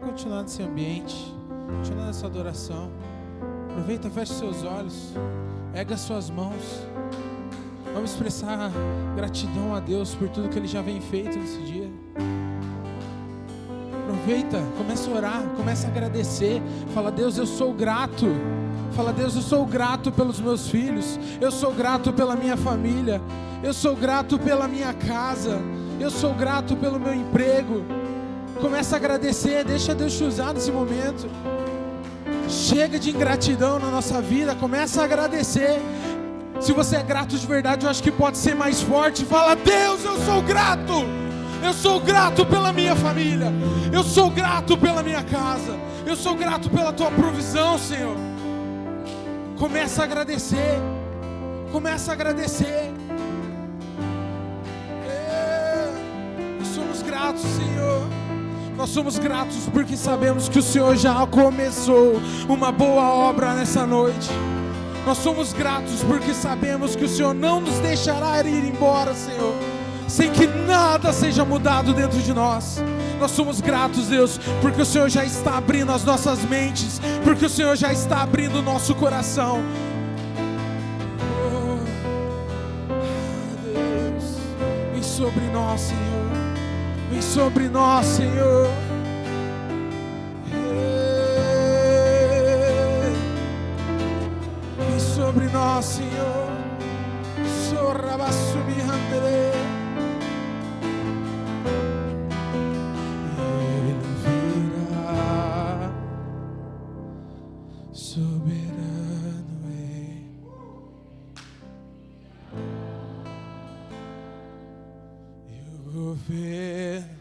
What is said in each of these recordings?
continuar nesse ambiente, continuar nessa adoração. Aproveita, feche seus olhos, erga suas mãos. Vamos expressar gratidão a Deus por tudo que Ele já vem feito nesse dia. Aproveita, começa a orar, começa a agradecer. Fala: Deus, eu sou grato. Fala: Deus, eu sou grato pelos meus filhos. Eu sou grato pela minha família. Eu sou grato pela minha casa. Eu sou grato pelo meu emprego. Começa a agradecer, deixa Deus te usar nesse momento. Chega de ingratidão na nossa vida, começa a agradecer. Se você é grato de verdade, eu acho que pode ser mais forte. Fala: Deus, eu sou grato. Eu sou grato pela minha família. Eu sou grato pela minha casa. Eu sou grato pela tua provisão, Senhor. Começa a agradecer. Começa a agradecer. Nós somos gratos, Senhor. Nós somos gratos porque sabemos que o Senhor já começou uma boa obra nessa noite. Nós somos gratos porque sabemos que o Senhor não nos deixará ir embora, Senhor, sem que nada seja mudado dentro de nós. Nós somos gratos, Deus, porque o Senhor já está abrindo as nossas mentes, porque o Senhor já está abrindo o nosso coração. Deus, vem sobre nós, Senhor. Vem sobre nós, Senhor. Vem sobre nós, Senhor. Sorrabassumi handere. Ele virá, soberano é. E o governo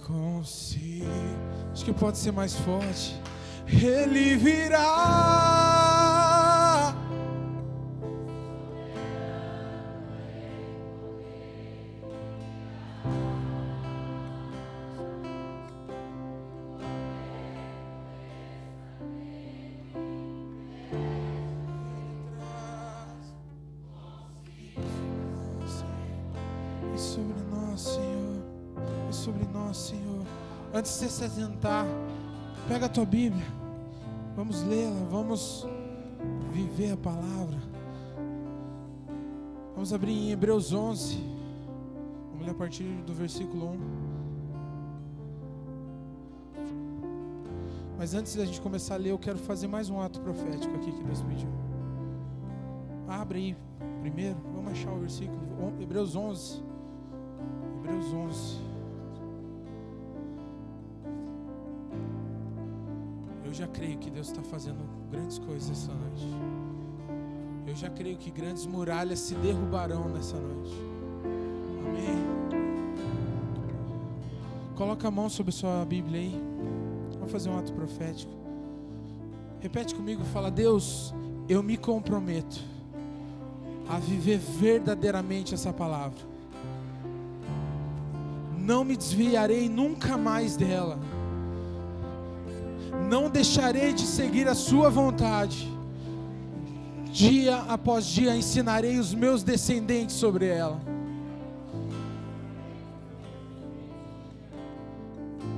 consigo. Acho que pode ser mais forte. Ele virá, e sobre nós, Senhor, e sobre nós, Senhor. Antes de você se sentar, pega a tua Bíblia, vamos lê-la, vamos viver a palavra. Vamos abrir em Hebreus 11, vamos ler a partir do versículo 1. Mas antes da gente começar a ler, eu quero fazer mais um ato profético aqui que Deus pediu. Abre aí primeiro, vamos achar o versículo, Hebreus 11. Hebreus 11. Eu já creio que Deus está fazendo grandes coisas essa noite. Eu já creio que grandes muralhas se derrubarão nessa noite. Amém. Coloca a mão sobre a sua Bíblia aí. Vamos fazer um ato profético. Repete comigo, fala: Deus, eu me comprometo a viver verdadeiramente essa palavra. Não me desviarei nunca mais dela. Não deixarei de seguir a sua vontade. Dia após dia ensinarei os meus descendentes sobre ela.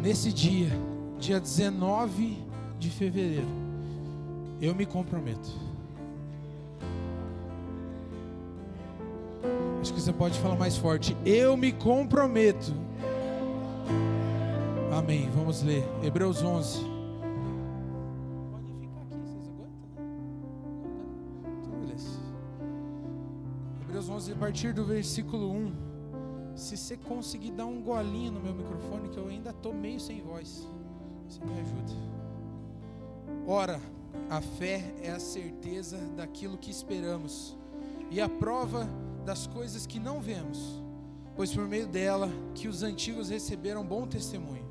Nesse dia, dia 19 de fevereiro, eu me comprometo. Acho que você pode falar mais forte. Eu me comprometo. Amém. Vamos ler Hebreus 11. A partir do versículo 1. Se você conseguir dar um golinho no meu microfone, que eu ainda estou meio sem voz, você me ajuda. Ora, a fé é a certeza daquilo que esperamos e a prova das coisas que não vemos, pois por meio dela que os antigos receberam bom testemunho.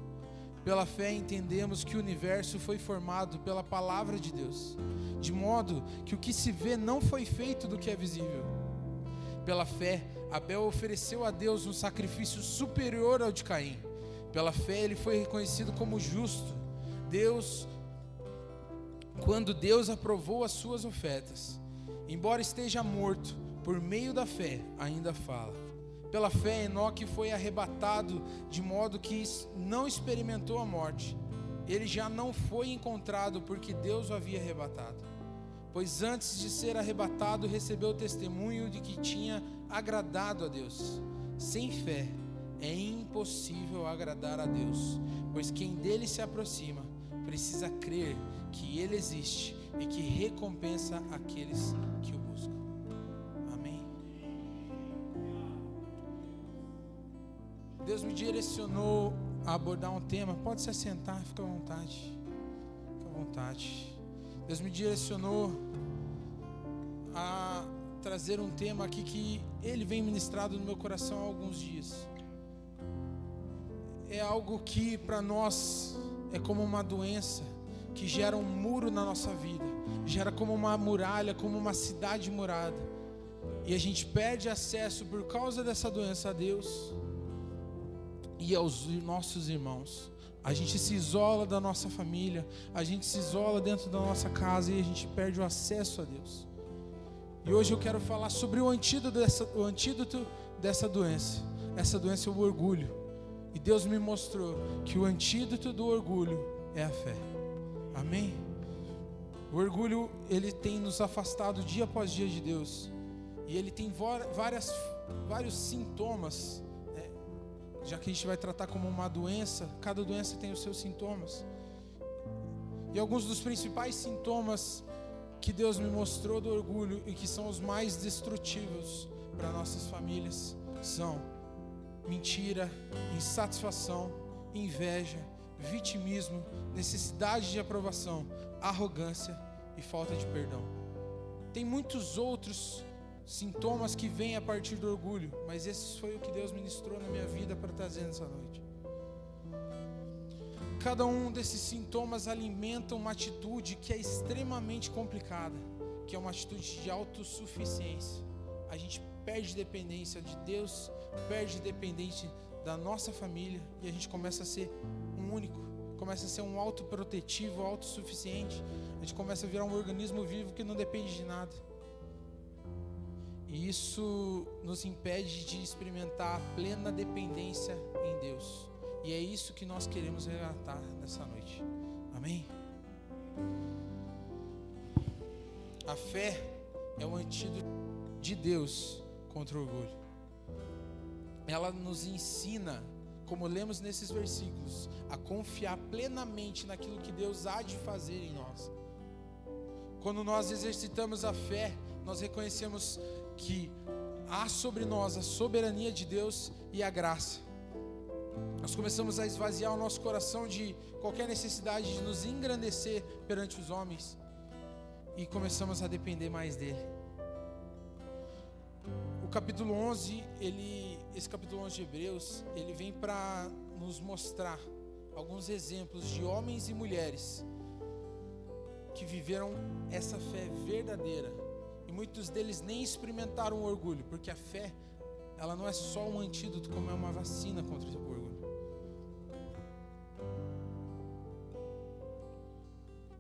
Pela fé entendemos que o universo foi formado pela palavra de Deus, de modo que o que se vê não foi feito do que é visível. Pela fé, Abel ofereceu a Deus um sacrifício superior ao de Caim. Pela fé, ele foi reconhecido como justo. Quando Deus aprovou as suas ofertas, embora esteja morto, por meio da fé, ainda fala. Pela fé, Enoque foi arrebatado de modo que não experimentou a morte. Ele já não foi encontrado porque Deus o havia arrebatado. Pois antes de ser arrebatado, recebeu o testemunho de que tinha agradado a Deus. Sem fé, é impossível agradar a Deus, pois quem dele se aproxima precisa crer que ele existe e que recompensa aqueles que o buscam. Amém. Deus me direcionou a abordar um tema. Pode se assentar, fica à vontade. Fica à vontade. Deus me direcionou a trazer um tema aqui que Ele vem ministrado no meu coração há alguns dias. É algo que para nós é como uma doença que gera um muro na nossa vida, gera como uma muralha, como uma cidade murada, e a gente perde acesso por causa dessa doença a Deus e aos nossos irmãos. A gente se isola da nossa família, a gente se isola dentro da nossa casa e a gente perde o acesso a Deus. E hoje eu quero falar sobre o antídoto dessa doença. Essa doença é o orgulho. E Deus me mostrou que o antídoto do orgulho é a fé. Amém? O orgulho, ele tem nos afastado dia após dia de Deus. E ele tem vários sintomas, né? Já que a gente vai tratar como uma doença, cada doença tem os seus sintomas. E alguns dos principais sintomas que Deus me mostrou do orgulho e que são os mais destrutivos para nossas famílias são mentira, insatisfação, inveja, vitimismo, necessidade de aprovação, arrogância e falta de perdão. Tem muitos outros sintomas que vêm a partir do orgulho, mas esse foi o que Deus ministrou na minha vida para trazer nessa noite. Cada um desses sintomas alimenta uma atitude que é extremamente complicada, que é uma atitude de autossuficiência. A gente perde dependência de Deus, perde dependência da nossa família e a gente começa a ser um único, começa a ser um autoprotetivo, autossuficiente. A gente começa a virar um organismo vivo que não depende de nada. E isso nos impede de experimentar a plena dependência em Deus. E é isso que nós queremos relatar nessa noite. Amém? A fé é o antídoto de Deus contra o orgulho. Ela nos ensina, como lemos nesses versículos, a confiar plenamente naquilo que Deus há de fazer em nós. Quando nós exercitamos a fé, nós reconhecemos que há sobre nós a soberania de Deus e a graça. Nós começamos a esvaziar o nosso coração de qualquer necessidade de nos engrandecer perante os homens e começamos a depender mais dele. O capítulo 11, esse capítulo 11 de Hebreus, ele vem para nos mostrar alguns exemplos de homens e mulheres que viveram essa fé verdadeira. E muitos deles nem experimentaram o orgulho, porque a fé, ela não é só um antídoto, como é uma vacina contra o orgulho.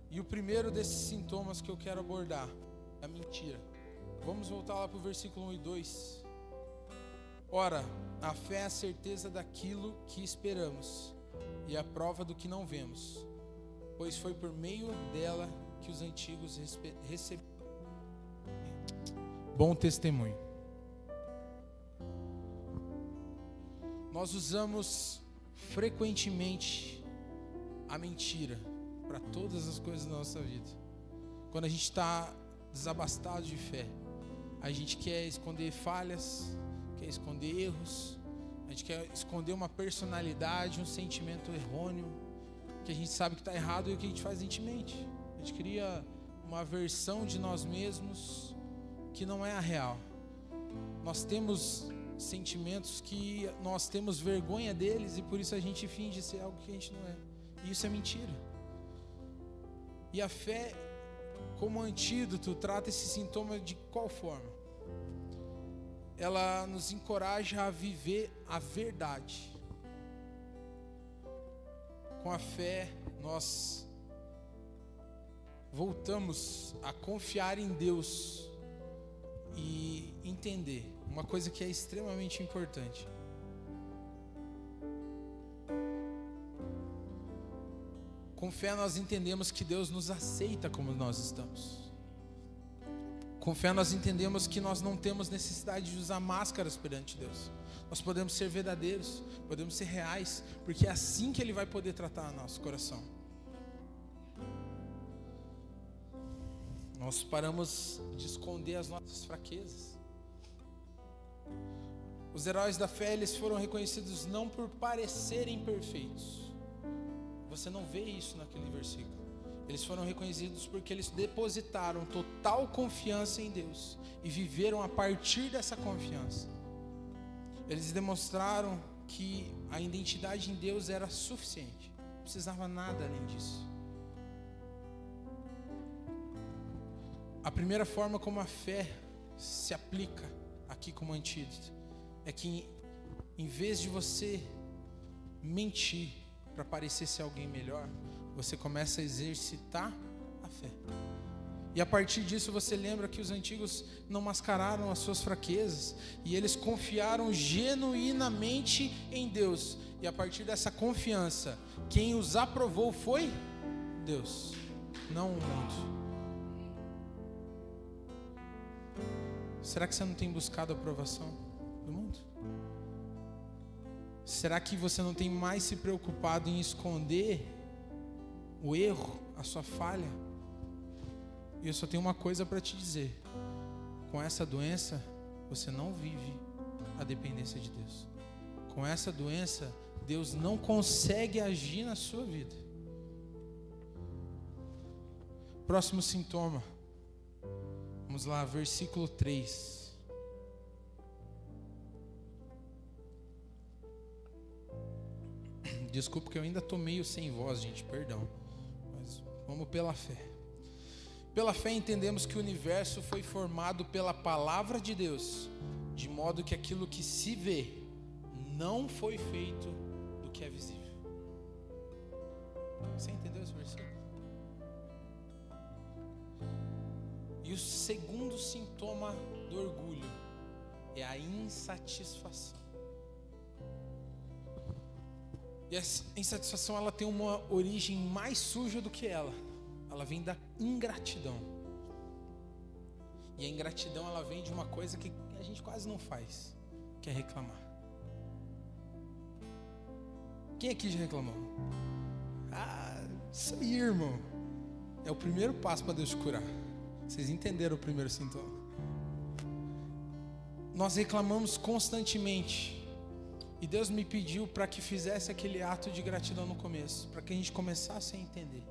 E o primeiro desses sintomas que eu quero abordar é a mentira. Vamos voltar lá para o versículo 1 e 2. Ora, a fé é a certeza daquilo que esperamos e a prova do que não vemos, pois foi por meio dela que os antigos receberam bom testemunho. Nós usamos frequentemente a mentira para todas as coisas da nossa vida. Quando a gente está desabastado de fé, a gente quer esconder falhas, quer esconder erros, a gente quer esconder uma personalidade, um sentimento errôneo, que a gente sabe que está errado, e o que a gente faz? A gente mente. A gente cria uma versão de nós mesmos que não é a real. Nós temos sentimentos que nós temos vergonha deles e por isso a gente finge ser algo que a gente não é. E isso é mentira. E a fé, como antídoto, trata esse sintoma de qual forma? Ela nos encoraja a viver a verdade. Com a fé, nós voltamos a confiar em Deus e entender uma coisa que é extremamente importante. Com fé nós entendemos que Deus nos aceita como nós estamos. Com fé nós entendemos que nós não temos necessidade de usar máscaras perante Deus. Nós podemos ser verdadeiros, podemos ser reais, porque é assim que Ele vai poder tratar nosso coração. Nós paramos de esconder as nossas fraquezas. Os heróis da fé, eles foram reconhecidos não por parecerem perfeitos. Você não vê isso naquele versículo. Eles foram reconhecidos porque eles depositaram total confiança em Deus e viveram a partir dessa confiança. Eles demonstraram que a identidade em Deus era suficiente, não precisava nada além disso. A primeira forma como a fé se aplica aqui como antídoto é que, em vez de você mentir para parecer ser alguém melhor, você começa a exercitar a fé. E a partir disso você lembra que os antigos não mascararam as suas fraquezas e eles confiaram genuinamente em Deus. E a partir dessa confiança, quem os aprovou foi Deus, não o mundo. Será que você não tem buscado a aprovação do mundo? Será que você não tem mais se preocupado em esconder o erro, a sua falha? E eu só tenho uma coisa para te dizer: com essa doença, você não vive a dependência de Deus. Com essa doença, Deus não consegue agir na sua vida. Próximo sintoma. Vamos lá, versículo 3. Desculpa que eu ainda estou meio sem voz, gente, perdão. Mas vamos pela fé. Pela fé entendemos que o universo foi formado pela palavra de Deus, de modo que aquilo que se vê não foi feito do que é visível. Você entendeu esse versículo? E o segundo sintoma do orgulho é a insatisfação. E essa insatisfação, ela tem uma origem mais suja do que ela. Ela vem da ingratidão. E a ingratidão, ela vem de uma coisa que a gente quase não faz, que é reclamar. Quem aqui já reclamou? Isso aí, irmão. É o primeiro passo para Deus te curar. Vocês entenderam o primeiro sintoma? Nós reclamamos constantemente. E Deus me pediu para que fizesse aquele ato de gratidão no começo, para que a gente começasse a entender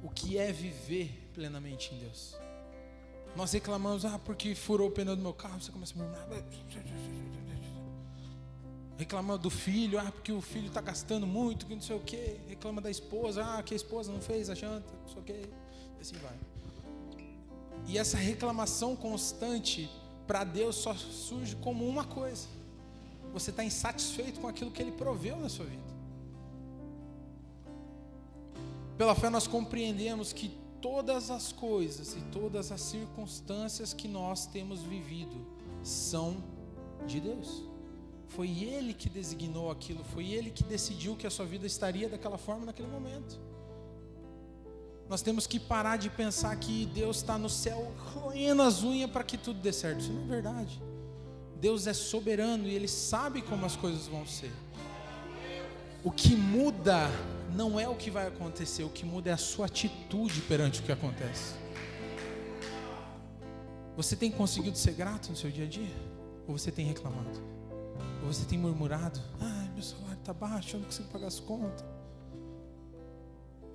o que é viver plenamente em Deus. Nós reclamamos, porque furou o pneu do meu carro, você começa a murmurar. Reclama do filho, porque o filho está gastando muito, que não sei o quê. Reclama da esposa, que a esposa não fez a janta, não sei o quê. E assim vai. E essa reclamação constante para Deus só surge como uma coisa: você está insatisfeito com aquilo que Ele proveu na sua vida. Pela fé nós compreendemos que todas as coisas e todas as circunstâncias que nós temos vivido são de Deus. Foi Ele que designou aquilo, foi Ele que decidiu que a sua vida estaria daquela forma naquele momento. Nós temos que parar de pensar que Deus está no céu roendo as unhas para que tudo dê certo. Isso não é verdade. Deus é soberano e Ele sabe como as coisas vão ser. O que muda não é o que vai acontecer, o que muda é a sua atitude perante o que acontece. Você tem conseguido ser grato no seu dia a dia? Ou você tem reclamado? Ou você tem murmurado? Meu salário está baixo, eu não consigo pagar as contas.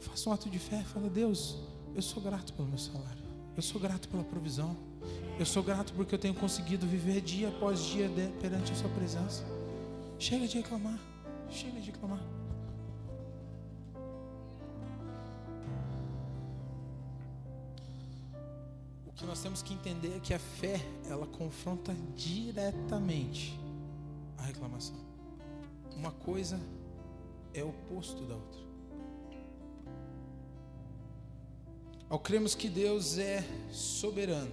Faça um ato de fé, fala: Deus, eu sou grato pelo meu salário, eu sou grato pela provisão, eu sou grato porque eu tenho conseguido viver dia após dia perante a sua presença. Chega de reclamar, chega de reclamar. O que nós temos que entender é que a fé, ela confronta diretamente a reclamação. Uma coisa é o oposto da outra. Ao cremos que Deus é soberano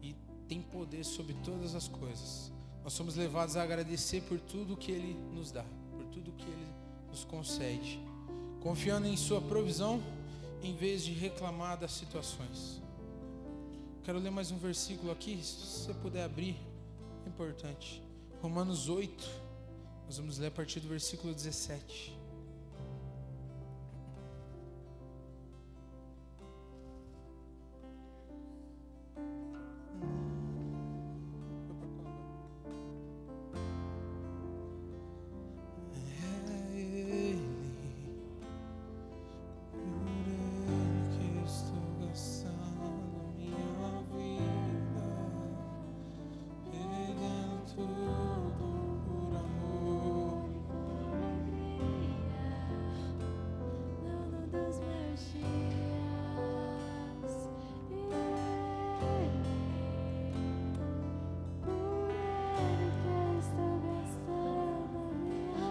e tem poder sobre todas as coisas. Nós somos levados a agradecer por tudo que Ele nos dá, por tudo que Ele nos concede, confiando em sua provisão, em vez de reclamar das situações. Quero ler mais um versículo aqui, se você puder abrir, é importante. Romanos 8, nós vamos ler a partir do versículo 17.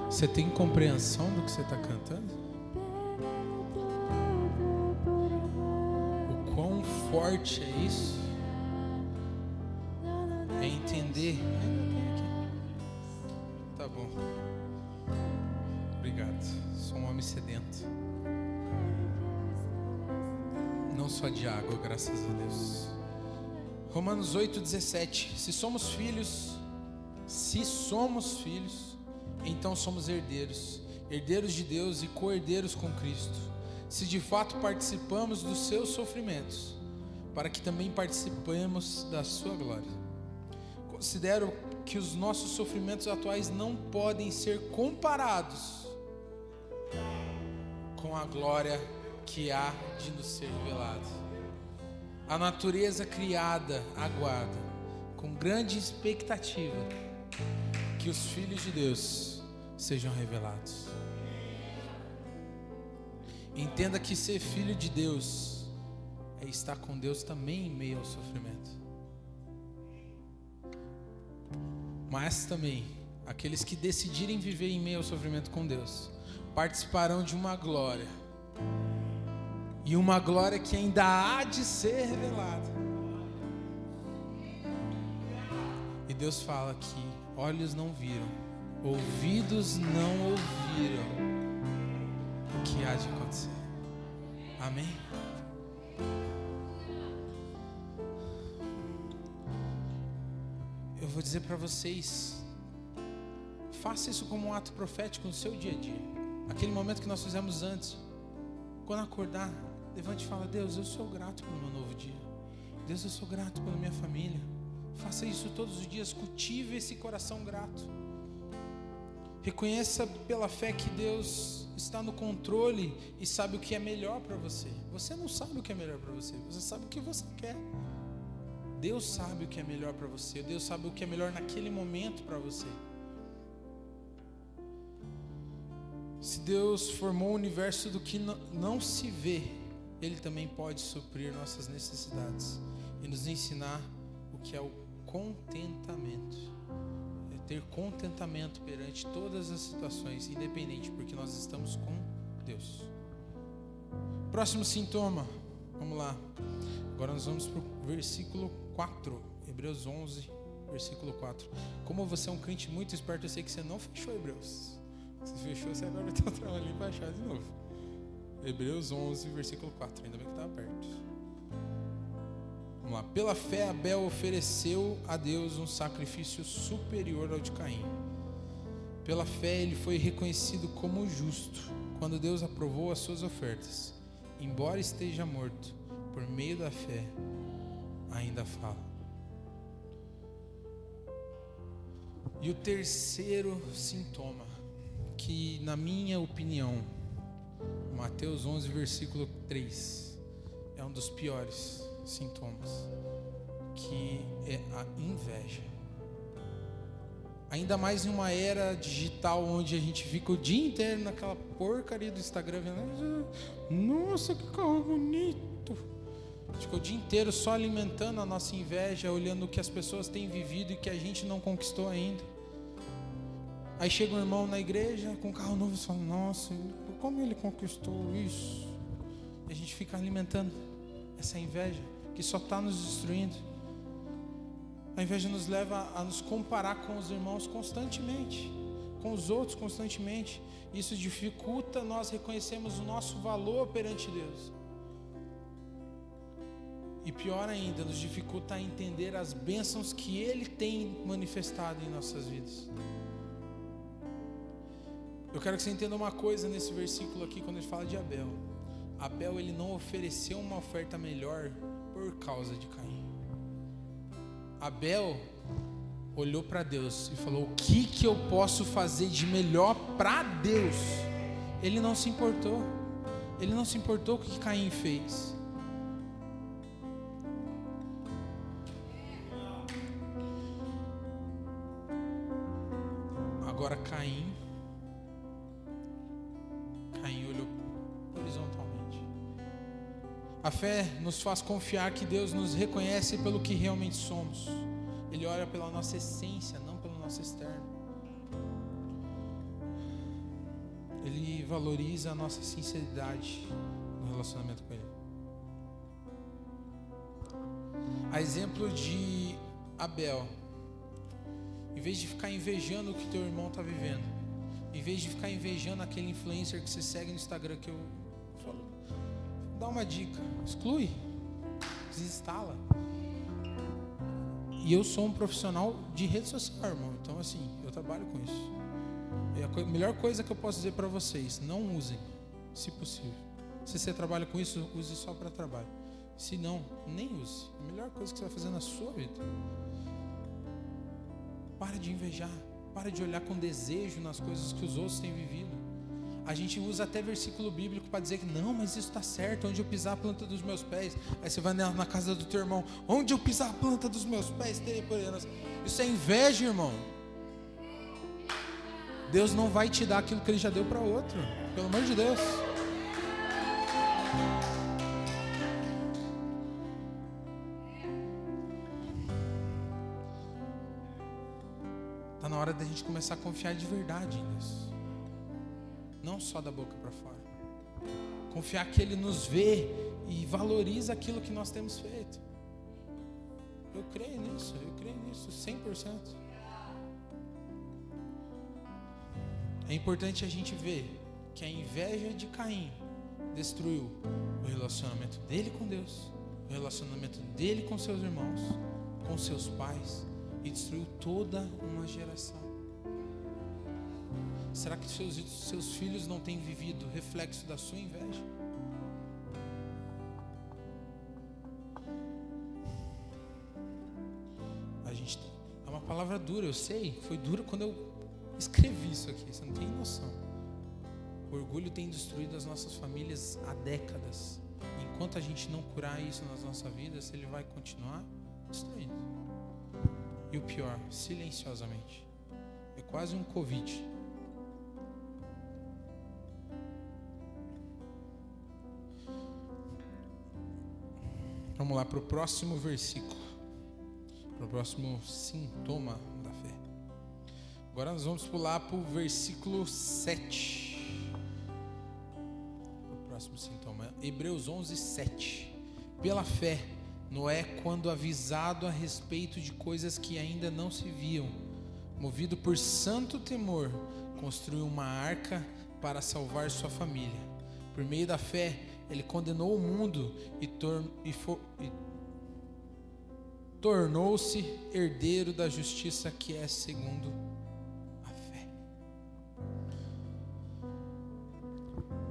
Você tem compreensão do que você está cantando? O quão forte é isso? É entender. Tá bom. Obrigado. Sou um homem sedento. Não só de água, graças a Deus. Romanos 8:17. Se somos filhos, então somos herdeiros, herdeiros de Deus e co-herdeiros com Cristo, se de fato participamos dos seus sofrimentos, para que também participemos da sua glória. Considero que os nossos sofrimentos atuais não podem ser comparados com a glória que há de nos ser revelada. A natureza criada aguarda, com grande expectativa, que os filhos de Deus sejam revelados. Entenda que ser filho de Deus é estar com Deus também em meio ao sofrimento. Mas também, aqueles que decidirem viver em meio ao sofrimento com Deus, participarão de uma glória. E uma glória que ainda há de ser revelada. E Deus fala que olhos não viram, ouvidos não ouviram o que há de acontecer. Amém? Eu vou dizer para vocês, faça isso como um ato profético no seu dia a dia. Aquele momento que nós fizemos antes. Quando acordar, levante e fala: Deus, eu sou grato pelo meu novo dia. Deus, eu sou grato pela minha família. Faça isso todos os dias, cultive esse coração grato. Reconheça pela fé que Deus está no controle e sabe o que é melhor para você. Você não sabe o que é melhor para você, você sabe o que você quer. Deus sabe o que é melhor para você, Deus sabe o que é melhor naquele momento para você. Se Deus formou o universo do que não se vê, Ele também pode suprir nossas necessidades e nos ensinar o que é o contentamento. É ter contentamento perante todas as situações, independente, porque nós estamos com Deus. Próximo sintoma, vamos lá. Agora nós vamos para o versículo 4, Hebreus 11, versículo 4. Como você é um crente muito esperto, eu sei que você não fechou Hebreus. Se fechou, você agora vai ter um trabalhinho para achar de novo. Hebreus 11, versículo 4, ainda bem que estava perto. Vamos lá. Pela fé, Abel ofereceu a Deus um sacrifício superior ao de Caim. Pela fé, ele foi reconhecido como justo quando Deus aprovou as suas ofertas. Embora esteja morto, por meio da fé, ainda fala. E o terceiro sintoma, que na minha opinião, Mateus 11, versículo 3, é um dos piores sintomas, que é a inveja. Ainda mais em uma era digital onde a gente fica o dia inteiro naquela porcaria do Instagram vendo, nossa, que carro bonito. A gente fica o dia inteiro só alimentando a nossa inveja, olhando o que as pessoas têm vivido e que a gente não conquistou ainda. Aí chega um irmão na igreja com um carro novo e fala, nossa, como ele conquistou isso? E a gente fica alimentando essa inveja que só está nos destruindo. A inveja nos leva a nos comparar com os irmãos constantemente, com os outros constantemente. Isso dificulta nós reconhecermos o nosso valor perante Deus. E pior ainda, nos dificulta a entender as bênçãos que Ele tem manifestado em nossas vidas. Eu quero que você entenda uma coisa nesse versículo aqui, quando ele fala de Abel. Abel, ele não ofereceu uma oferta melhor por causa de Caim. Abel olhou para Deus e falou: o que eu posso fazer de melhor para Deus? Ele não se importou. Ele não se importou com o que Caim fez. Agora Caim olhou horizontalmente. A fé nos faz confiar que Deus nos reconhece pelo que realmente somos. Ele olha pela nossa essência, não pelo nosso externo. Ele valoriza a nossa sinceridade no relacionamento com Ele. A exemplo de Abel, em vez de ficar invejando o que teu irmão está vivendo, em vez de ficar invejando aquele influencer que você segue no Instagram, que eu falo, dá uma dica: exclui, desinstala. E eu sou um profissional de rede social, irmão, então assim, eu trabalho com isso. E a melhor coisa que eu posso dizer para vocês: não usem, se possível. Se você trabalha com isso, use só para trabalho. Se não, nem use. A melhor coisa que você vai fazer na sua vida. Para de invejar, para de olhar com desejo nas coisas que os outros têm vivido. A gente usa até versículo bíblico para dizer que não, mas isso está certo, onde eu pisar a planta dos meus pés. Aí você vai na casa do teu irmão: onde eu pisar a planta dos meus pés, terei por elas. Isso é inveja, irmão. Deus não vai te dar aquilo que Ele já deu para outro, pelo amor de Deus. Está na hora da gente começar a confiar de verdade em Deus, não só da boca para fora. Confiar que Ele nos vê e valoriza aquilo que nós temos feito. Eu creio nisso 100%. É importante a gente ver que a inveja de Caim destruiu o relacionamento dele com Deus, o relacionamento dele com seus irmãos, com seus pais, e destruiu toda uma geração. Será que seus filhos não têm vivido reflexo da sua inveja? É uma palavra dura, eu sei. Foi dura quando eu escrevi isso aqui, você não tem noção. O orgulho tem destruído as nossas famílias há décadas. Enquanto a gente não curar isso nas nossas vidas, ele vai continuar destruindo. E o pior, silenciosamente. É quase um Covid. Vamos lá para o próximo versículo. Para o próximo sintoma da fé. Agora nós vamos pular para o versículo 7. O próximo sintoma, Hebreus 11, 7. Pela fé, Noé, quando avisado a respeito de coisas que ainda não se viam, movido por santo temor, construiu uma arca para salvar sua família. Por meio da fé, ele condenou o mundo e tornou-se herdeiro da justiça que é segundo a fé.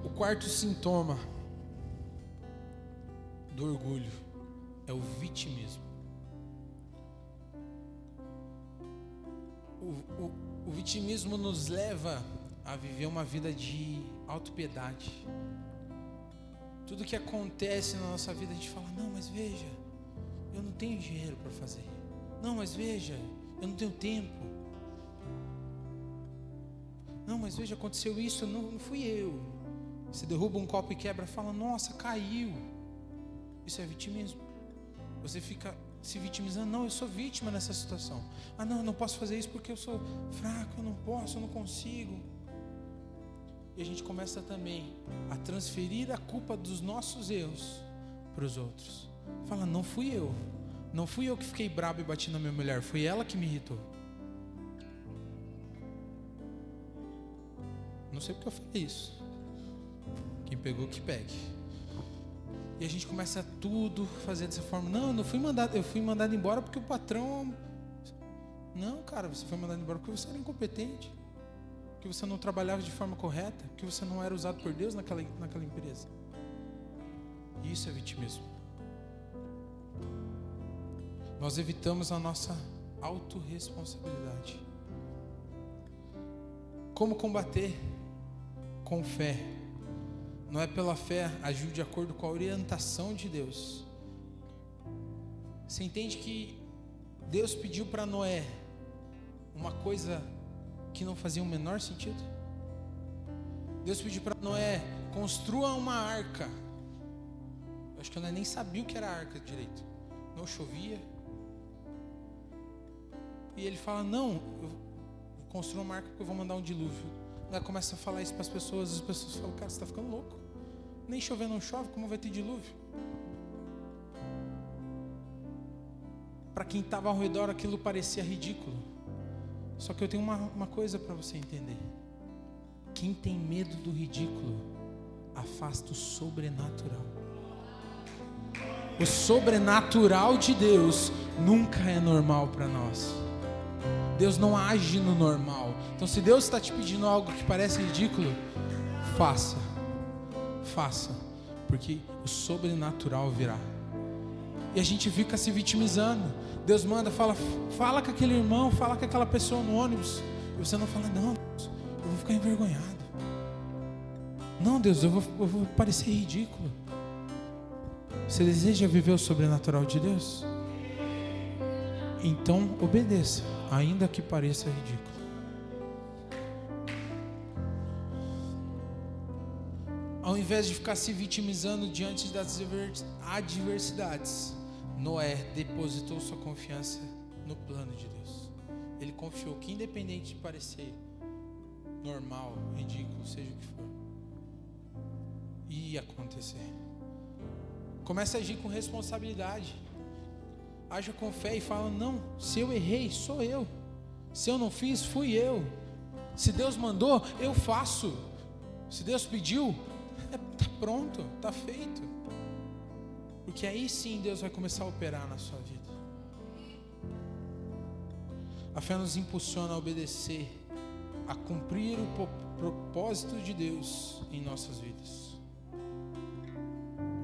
O quarto sintoma do orgulho é o vitimismo. O vitimismo nos leva a viver uma vida de autopiedade. Tudo que acontece na nossa vida a gente fala: não, mas veja, eu não tenho dinheiro para fazer. Não, mas veja, eu não tenho tempo. Não, mas veja, aconteceu isso, não fui eu. Você derruba um copo e quebra, fala: nossa, caiu. Isso é vitimismo. Você fica se vitimizando: não, eu sou vítima nessa situação. Ah, não, eu não posso fazer isso porque eu sou fraco, eu não posso, eu não consigo. E a gente começa também a transferir a culpa dos nossos erros para os outros. Fala: não fui eu, Não fui eu que fiquei brabo e bati na minha mulher, foi ela que me irritou. Não sei porque eu falei isso. Quem pegou, que pegue. E a gente começa tudo fazer dessa forma. Não, eu fui mandado embora porque o patrão... Não, cara, você foi mandado embora porque você era incompetente. Porque você não trabalhava de forma correta. Porque você não era usado por Deus naquela empresa. Isso é vitimismo. Nós evitamos a nossa autorresponsabilidade. Como combater? Com fé. Não é pela fé, agiu de acordo com a orientação de Deus. Você entende que Deus pediu para Noé uma coisa que não fazia o menor sentido? Deus pediu para Noé: construa uma arca. Eu acho que Noé nem sabia o que era arca direito. Não chovia. E ele fala: não, eu construo uma arca porque eu vou mandar um dilúvio. Noé começa a falar isso para as pessoas falam: cara, você está ficando louco. Nem chover não chove, como vai ter dilúvio? Para quem estava ao redor, aquilo parecia ridículo. Só que eu tenho uma coisa para você entender. Quem tem medo do ridículo afasta o sobrenatural. O sobrenatural de Deus nunca é normal para nós. Deus não age no normal. Então, se Deus está te pedindo algo que parece ridículo, faça, porque o sobrenatural virá. E a gente fica se vitimizando. Deus manda, fala com aquele irmão, fala com aquela pessoa no ônibus, e você não fala: não, Deus, eu vou ficar envergonhado. Não, Deus, eu vou parecer ridículo. Você deseja viver o sobrenatural de Deus? Então obedeça, ainda que pareça ridículo. Ao invés de ficar se vitimizando diante das adversidades, Noé depositou sua confiança no plano de Deus. Ele confiou que, independente de parecer normal, ridículo, seja o que for, ia acontecer. Comece a agir com responsabilidade. Haja com fé e fala: não, se eu errei, sou eu. Se eu não fiz, fui eu. Se Deus mandou, eu faço. Se Deus pediu, está pronto, está feito. Porque aí sim Deus vai começar a operar na sua vida. A fé nos impulsiona a obedecer, a cumprir o propósito de Deus em nossas vidas.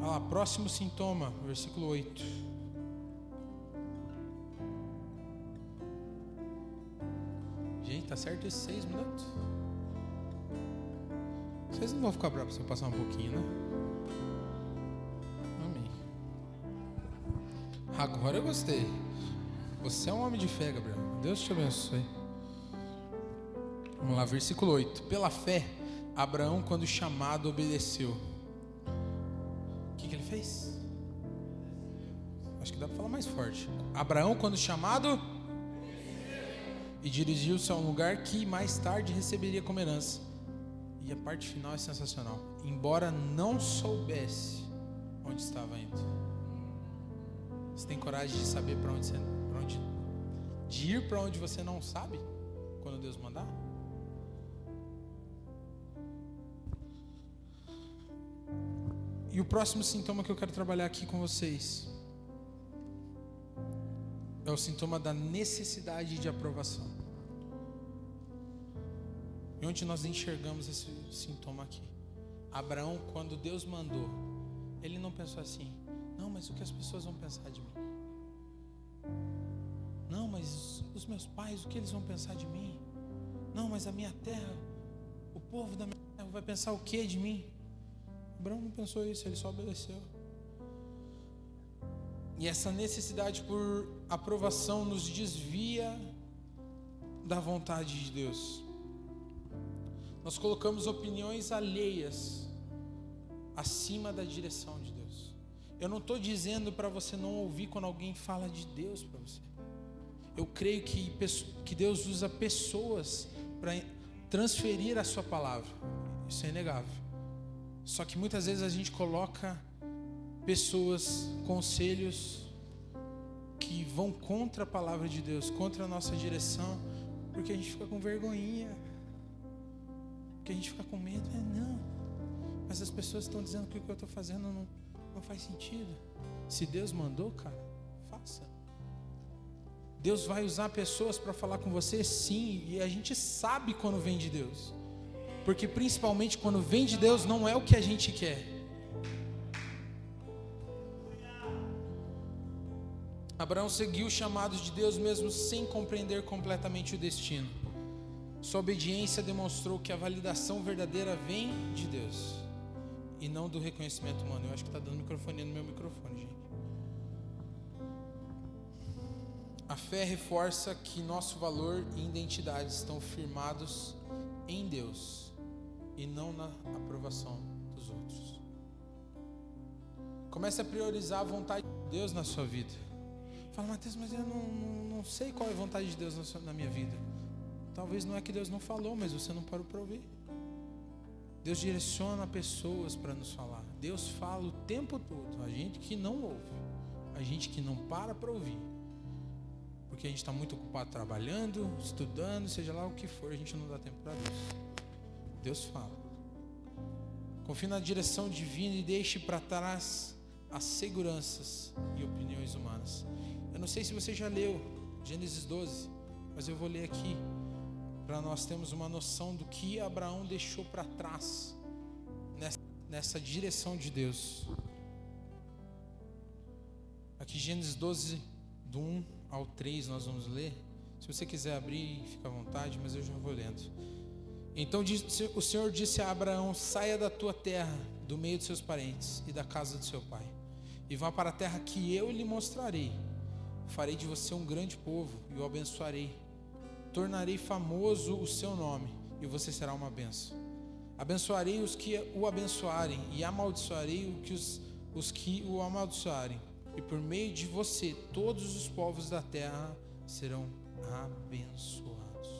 Olha lá, próximo sintoma, versículo 8. Gente, tá certo esses 6 minutos? Vocês não vão ficar bravos se eu passar um pouquinho, né? Amém. Agora eu gostei. Você é um homem de fé, Gabriel. Deus te abençoe. Vamos lá, versículo 8. Pela fé, Abraão, quando chamado, obedeceu. O que ele fez? Acho que dá para falar mais forte. Abraão, quando chamado, e dirigiu-se a um lugar que mais tarde receberia como herança. E a parte final é sensacional. Embora não soubesse onde estava indo. Você tem coragem de saber de ir para onde você não sabe? Quando Deus mandar? E o próximo sintoma que eu quero trabalhar aqui com vocês é o sintoma da necessidade de aprovação. E onde nós enxergamos esse sintoma aqui? Abraão, quando Deus mandou, ele não pensou assim: não, mas o que as pessoas vão pensar de mim? Não, mas os meus pais, o que eles vão pensar de mim? Não, mas a minha terra, o povo da minha terra vai pensar o que de mim? Abraão não pensou isso, ele só obedeceu. E essa necessidade por aprovação nos desvia da vontade de Deus. Nós colocamos opiniões alheias acima da direção de Deus. Eu não estou dizendo para você não ouvir quando alguém fala de Deus para você. Eu creio que Deus usa pessoas para transferir a sua palavra. Isso é inegável. Só que muitas vezes a gente coloca pessoas, conselhos que vão contra a palavra de Deus, contra a nossa direção, porque a gente fica com vergonhinha, porque a gente fica com medo. Não, mas as pessoas estão dizendo que o que eu estou fazendo não faz sentido. Se Deus mandou, cara, faça. Deus vai usar pessoas para falar com você, sim, e a gente sabe quando vem de Deus, porque principalmente quando vem de Deus não é o que a gente quer. Abraão seguiu os chamados de Deus mesmo sem compreender completamente o destino. Sua obediência demonstrou que a validação verdadeira vem de Deus e não do reconhecimento humano. Eu acho que está dando microfonia no meu microfone, gente. A fé reforça que nosso valor e identidade estão firmados em Deus e não na aprovação dos outros. Comece a priorizar a vontade de Deus na sua vida. Fala, Mateus, mas eu não sei qual é a vontade de Deus na minha vida. Talvez não é que Deus não falou, mas você não parou para ouvir. Deus direciona pessoas para nos falar. Deus fala o tempo todo. A gente que não ouve, a gente que não para ouvir, porque a gente está muito ocupado trabalhando, estudando, seja lá o que for, a gente não dá tempo para Deus. Deus fala. Confie na direção divina e deixe para trás as seguranças e opiniões humanas. Eu não sei se você já leu Gênesis 12, mas eu vou ler aqui para nós termos uma noção do que Abraão deixou para trás nessa direção de Deus. Aqui Gênesis 12, do 1 ao 3 nós vamos ler. Se você quiser abrir, fica à vontade, mas eu já vou lendo. Então o Senhor disse a Abraão: saia da tua terra, do meio de seus parentes e da casa de seu pai, e vá para a terra que eu lhe mostrarei. Farei de você um grande povo e o abençoarei. Tornarei famoso o seu nome e você será uma bênção. Abençoarei os que o abençoarem e amaldiçoarei os que o amaldiçoarem. E por meio de você todos os povos da terra serão abençoados.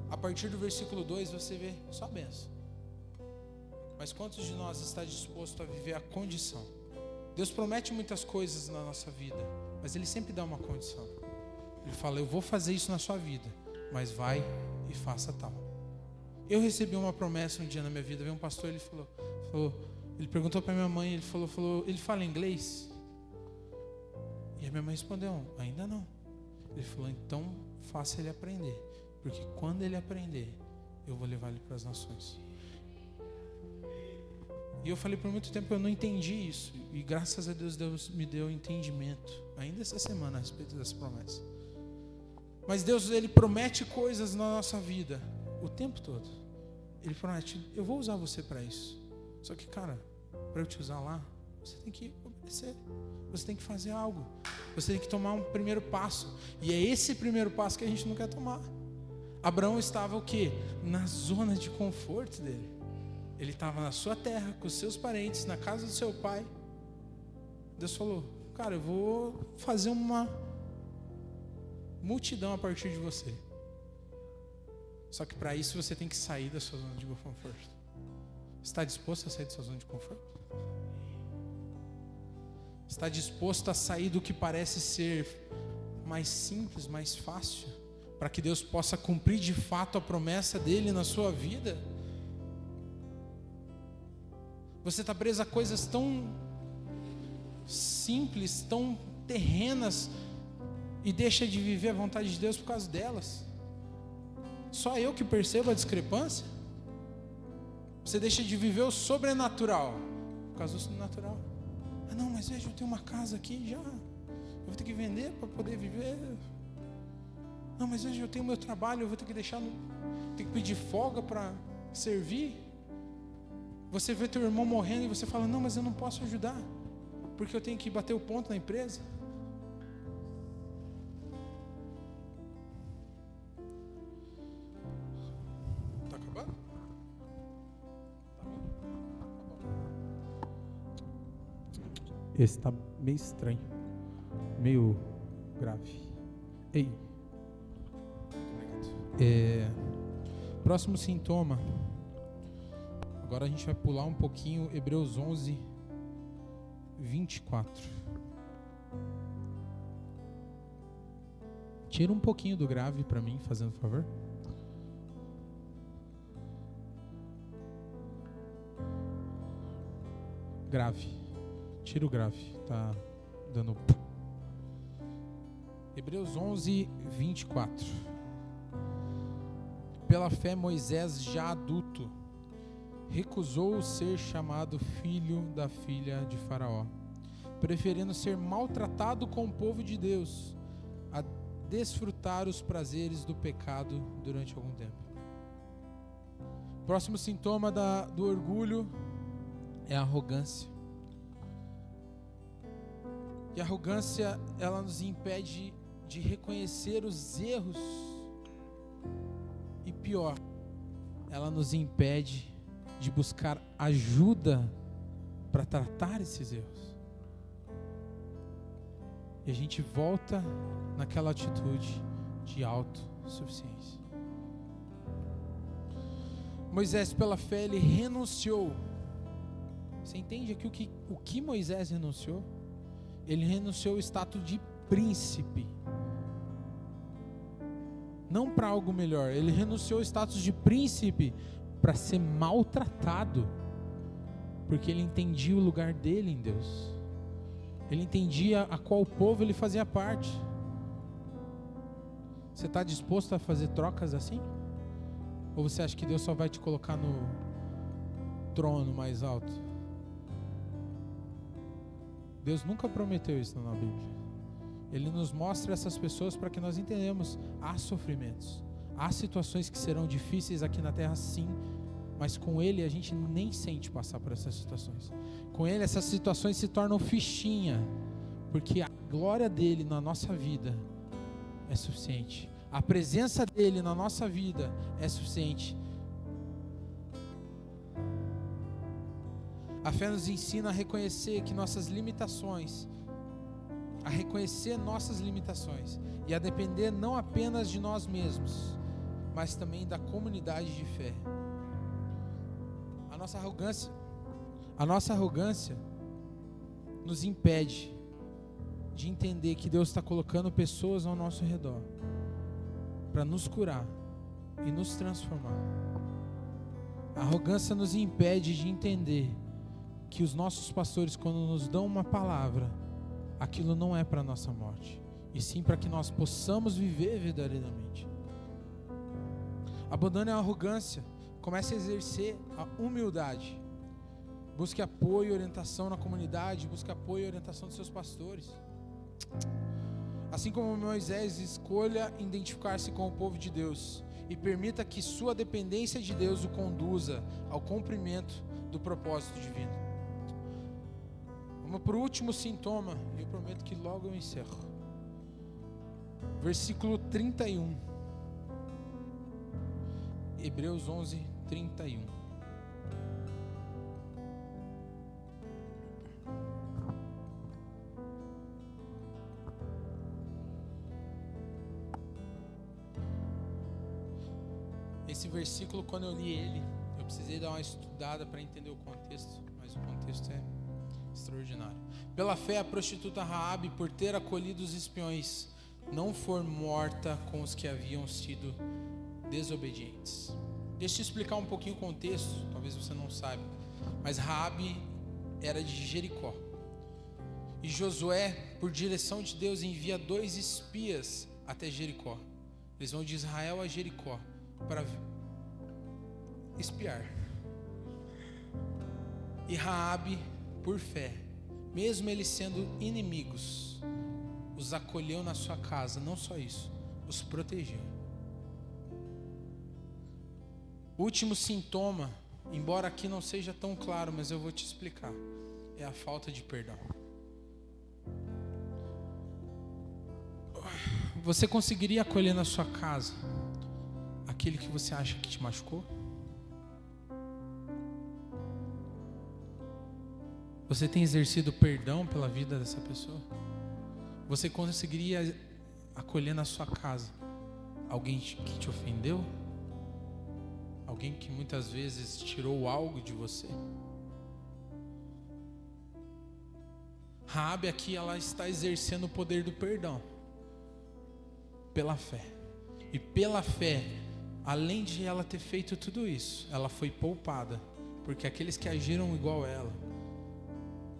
A partir do versículo 2 você vê só a bênção. Mas quantos de nós está disposto a viver a condição? Deus promete muitas coisas na nossa vida, mas Ele sempre dá uma condição. Ele fala: eu vou fazer isso na sua vida, mas vai e faça tal. Eu recebi uma promessa um dia na minha vida. Veio um pastor, ele falou, ele perguntou para minha mãe, ele falou, ele fala inglês? E a minha mãe respondeu: ainda não. Ele falou: então faça ele aprender, porque quando ele aprender, eu vou levar ele para as nações. E eu falei por muito tempo, eu não entendi isso. E graças a Deus, Deus me deu entendimento, ainda essa semana, a respeito dessa promessa. Mas Deus, Ele promete coisas na nossa vida, o tempo todo. Ele promete: eu vou usar você para isso. Só que, cara, para eu te usar lá, você tem que obedecer. Você tem que fazer algo. Você tem que tomar um primeiro passo. E é esse primeiro passo que a gente não quer tomar. Abraão estava o quê? Na zona de conforto dele. Ele estava na sua terra, com os seus parentes, na casa do seu pai. Deus falou: cara, eu vou fazer uma multidão a partir de você. Só que para isso você tem que sair da sua zona de conforto. Está disposto a sair da sua zona de conforto? Está disposto a sair do que parece ser mais simples, mais fácil, para que Deus possa cumprir de fato a promessa dele na sua vida? Você está preso a coisas tão simples, tão terrenas, e deixa de viver a vontade de Deus por causa delas. Só eu que percebo a discrepância? Você deixa de viver o sobrenatural por causa do sobrenatural. Ah não, mas veja, eu tenho uma casa aqui já, eu vou ter que vender para poder viver. Não, mas veja, eu tenho meu trabalho, eu vou ter que ter que pedir folga para servir. Você vê teu irmão morrendo e você fala: não, mas eu não posso ajudar, porque eu tenho que bater o ponto na empresa. Tá acabando? Esse tá meio estranho, meio grave. Ei. Próximo sintoma. Agora a gente vai pular um pouquinho, Hebreus 11, 24. Tira um pouquinho do grave para mim, fazendo favor. Grave. Tira o grave. Tá dando... Hebreus 11, 24. Pela fé, Moisés, já adulto, recusou ser chamado filho da filha de Faraó, preferindo ser maltratado com o povo de Deus, a desfrutar os prazeres do pecado durante algum tempo. Próximo sintoma do orgulho é a arrogância. E a arrogância, ela nos impede de reconhecer os erros. E pior, ela nos impede de buscar ajuda para tratar esses erros. E a gente volta naquela atitude de autossuficiência. Moisés, pela fé, ele renunciou. Você entende aqui o que Moisés renunciou? Ele renunciou ao status de príncipe. Não para algo melhor. Ele renunciou ao status de príncipe para ser maltratado. Porque ele entendia o lugar dele em Deus. Ele entendia a qual povo ele fazia parte. Você está disposto a fazer trocas assim? Ou você acha que Deus só vai te colocar no trono mais alto? Deus nunca prometeu isso na Bíblia. Ele nos mostra essas pessoas para que nós entendamos. Há sofrimentos, há situações que serão difíceis aqui na terra, sim, mas com Ele a gente nem sente passar por essas situações. Com Ele essas situações se tornam fichinha, porque a glória dEle na nossa vida é suficiente. A presença dEle na nossa vida é suficiente. A fé nos ensina a reconhecer que nossas limitações, a reconhecer nossas limitações e a depender não apenas de nós mesmos, mas também da comunidade de fé. A nossa arrogância nos impede de entender que Deus está colocando pessoas ao nosso redor para nos curar e nos transformar. A arrogância nos impede de entender que os nossos pastores, quando nos dão uma palavra, aquilo não é para a nossa morte, e sim para que nós possamos viver verdadeiramente. Abandone a arrogância, comece a exercer a humildade. Busque apoio e orientação na comunidade, busque apoio e orientação dos seus pastores. Assim como Moisés, escolha identificar-se com o povo de Deus e permita que sua dependência de Deus o conduza ao cumprimento do propósito divino. Vamos para o último sintoma, e eu prometo que logo eu encerro. Versículo 31. Hebreus 11, 31. Esse versículo, quando eu li ele, eu precisei dar uma estudada para entender o contexto, mas o contexto é extraordinário. Pela fé, a prostituta Raabe, por ter acolhido os espiões, não foi morta com os que haviam sido desobedientes. Deixa eu explicar um pouquinho o contexto, talvez você não saiba, mas Raabe era de Jericó. E Josué, por direção de Deus, envia 2 espias até Jericó. Eles vão de Israel a Jericó para espiar. E Raabe, por fé, mesmo eles sendo inimigos, os acolheu na sua casa. Não só isso, os protegeu. O último sintoma, embora aqui não seja tão claro, mas eu vou te explicar, é a falta de perdão. Você conseguiria acolher na sua casa aquele que você acha que te machucou? Você tem exercido perdão pela vida dessa pessoa? Você conseguiria acolher na sua casa alguém que te ofendeu? Alguém que muitas vezes tirou algo de você? Raabe aqui, ela está exercendo o poder do perdão. Pela fé. E pela fé, além de ela ter feito tudo isso, ela foi poupada, porque aqueles que agiram igual a ela,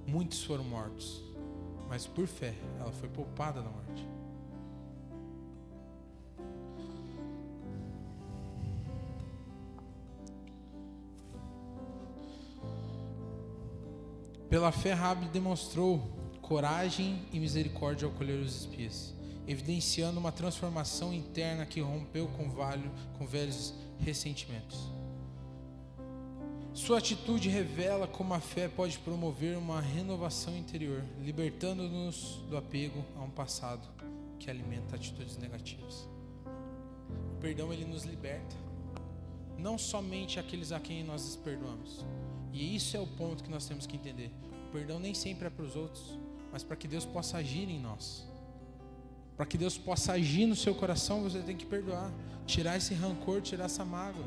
muitos foram mortos, mas por fé ela foi poupada da morte. Pela fé, Raabe demonstrou coragem e misericórdia ao colher os espias, evidenciando uma transformação interna que rompeu com velhos ressentimentos. Sua atitude revela como a fé pode promover uma renovação interior, libertando-nos do apego a um passado que alimenta atitudes negativas. O perdão, ele nos liberta, não somente aqueles a quem nós perdoamos. E isso é o ponto que nós temos que entender. O perdão nem sempre é para os outros, mas para que Deus possa agir em nós. Para que Deus possa agir no seu coração, você tem que perdoar, tirar esse rancor, tirar essa mágoa.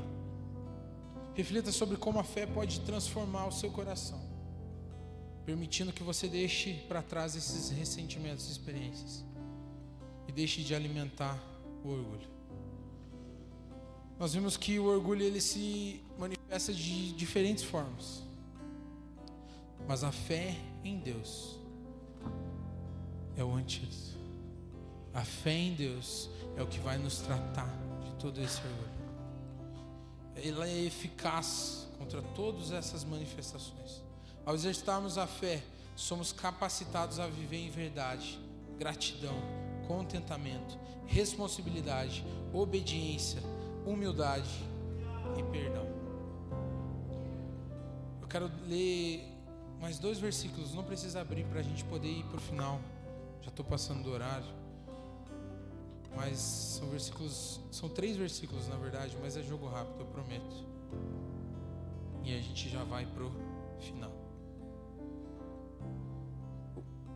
Reflita sobre como a fé pode transformar o seu coração, permitindo que você deixe para trás esses ressentimentos e experiências e deixe de alimentar o orgulho. Nós vimos que o orgulho, ele se manifesta de diferentes formas, mas a fé em Deus é o antídoto. A fé em Deus é o que vai nos tratar de todo esse orgulho. Ela é eficaz contra todas essas manifestações. Ao exercitarmos a fé, somos capacitados a viver em verdade, gratidão, contentamento, responsabilidade, obediência, humildade e perdão. Eu quero ler mais 2 versículos, não precisa abrir para a gente poder ir para o final. Já estou passando do horário. Mas são 3 versículos na verdade, mas é jogo rápido, eu prometo. E a gente já vai pro final.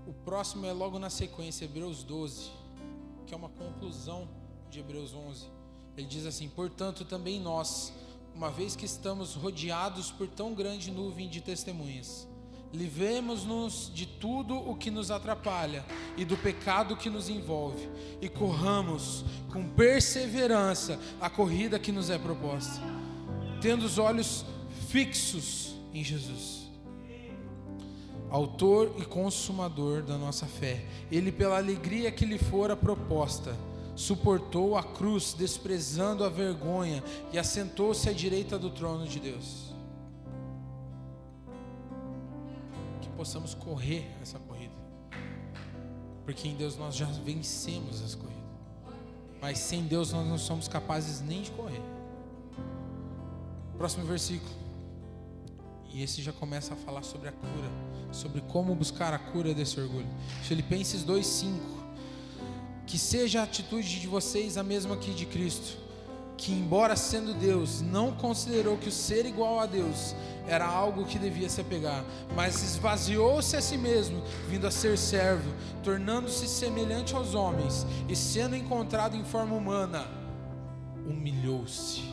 O próximo é logo na sequência, Hebreus 12, que é uma conclusão de Hebreus 11. Ele diz assim: portanto também nós, uma vez que estamos rodeados por tão grande nuvem de testemunhas, livremos-nos de tudo o que nos atrapalha e do pecado que nos envolve, e corramos com perseverança a corrida que nos é proposta, tendo os olhos fixos em Jesus, autor e consumador da nossa fé. Ele, pela alegria que lhe fora proposta, suportou a cruz, desprezando a vergonha, e assentou-se à direita do trono de Deus. Possamos correr essa corrida, porque em Deus nós já vencemos essa corrida, mas sem Deus nós não somos capazes nem de correr. Próximo versículo, e esse já começa a falar sobre a cura, sobre como buscar a cura desse orgulho. Filipenses 2:5: que seja a atitude de vocês a mesma que de Cristo, que embora sendo Deus, não considerou que o ser igual a Deus era algo que devia se apegar, mas esvaziou-se a si mesmo, vindo a ser servo, tornando-se semelhante aos homens, e sendo encontrado em forma humana, humilhou-se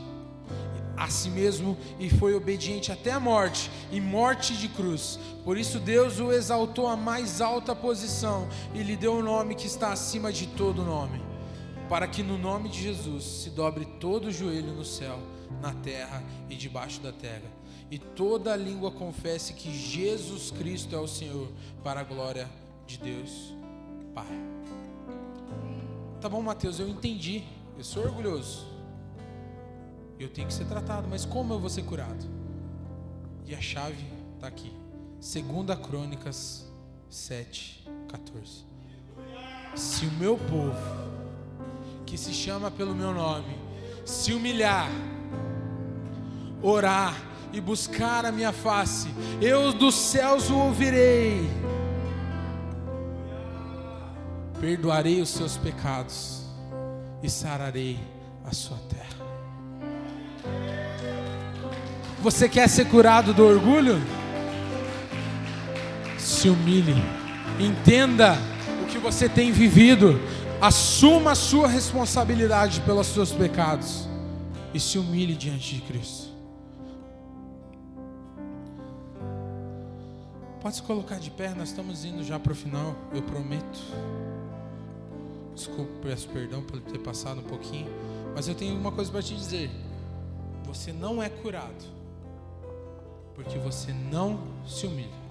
a si mesmo e foi obediente até a morte, e morte de cruz. Por isso Deus o exaltou à mais alta posição e lhe deu o nome que está acima de todo nome, para que no nome de Jesus se dobre todo o joelho no céu, na terra e debaixo da terra, e toda a língua confesse que Jesus Cristo é o Senhor, para a glória de Deus Pai. Tá bom, Mateus, eu entendi, eu sou orgulhoso, eu tenho que ser tratado, mas como eu vou ser curado? E a chave está aqui, 2 Crônicas 7:14. Se o meu povo, que se chama pelo meu nome, se humilhar, orar e buscar a minha face, eu dos céus o ouvirei, perdoarei os seus pecados e sararei a sua terra. Você quer ser curado do orgulho? Se humilhe, entenda o que você tem vivido, assuma a sua responsabilidade pelos seus pecados e se humilhe diante de Cristo. Pode se colocar de pé, nós estamos indo já para o final, eu prometo. desculpa, peço perdão por ter passado um pouquinho, mas eu tenho uma coisa para te dizer. Você não é curado porque você não se humilha.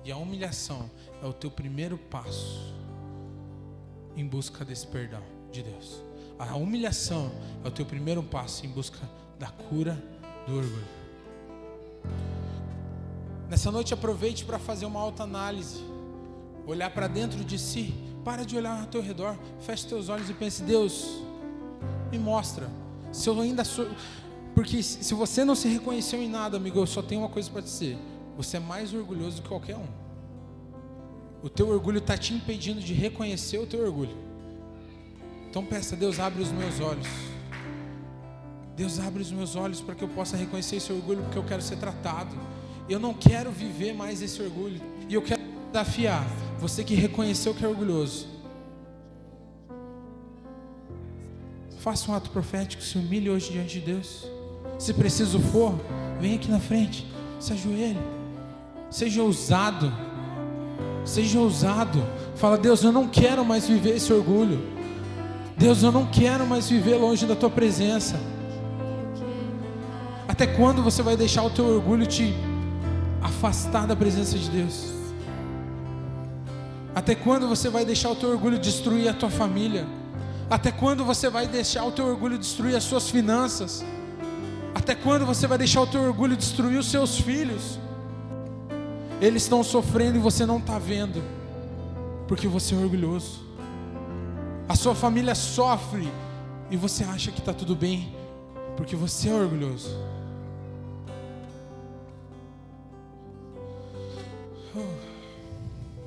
E a humilhação é o teu primeiro passo em busca desse perdão de Deus. A humilhação é o teu primeiro passo em busca da cura do orgulho. Nessa noite aproveite para fazer uma autoanálise, olhar para dentro de si. Para de olhar ao teu redor, feche teus olhos e pense: Deus, me mostra se eu ainda sou. Porque se você não se reconheceu em nada, amigo, eu só tenho uma coisa para dizer: você é mais orgulhoso do que qualquer um. O teu orgulho está te impedindo de reconhecer o teu orgulho. Então peça: Deus, abre os meus olhos. Deus, abre os meus olhos para que eu possa reconhecer esse orgulho, porque eu quero ser tratado. Eu não quero viver mais esse orgulho. E eu quero desafiar você que reconheceu que é orgulhoso. Faça um ato profético, se humilhe hoje diante de Deus. Se preciso for, vem aqui na frente, se ajoelhe. Seja ousado. Seja ousado. Fala: Deus, eu não quero mais viver esse orgulho. Deus, eu não quero mais viver longe da tua presença. Até quando você vai deixar o teu orgulho te afastar da presença de Deus? Até quando você vai deixar o teu orgulho destruir a tua família? Até quando você vai deixar o teu orgulho destruir as suas finanças? Até quando você vai deixar o teu orgulho destruir os seus filhos? Eles estão sofrendo e você não está vendo, porque você é orgulhoso. A sua família sofre e você acha que está tudo bem, porque você é orgulhoso.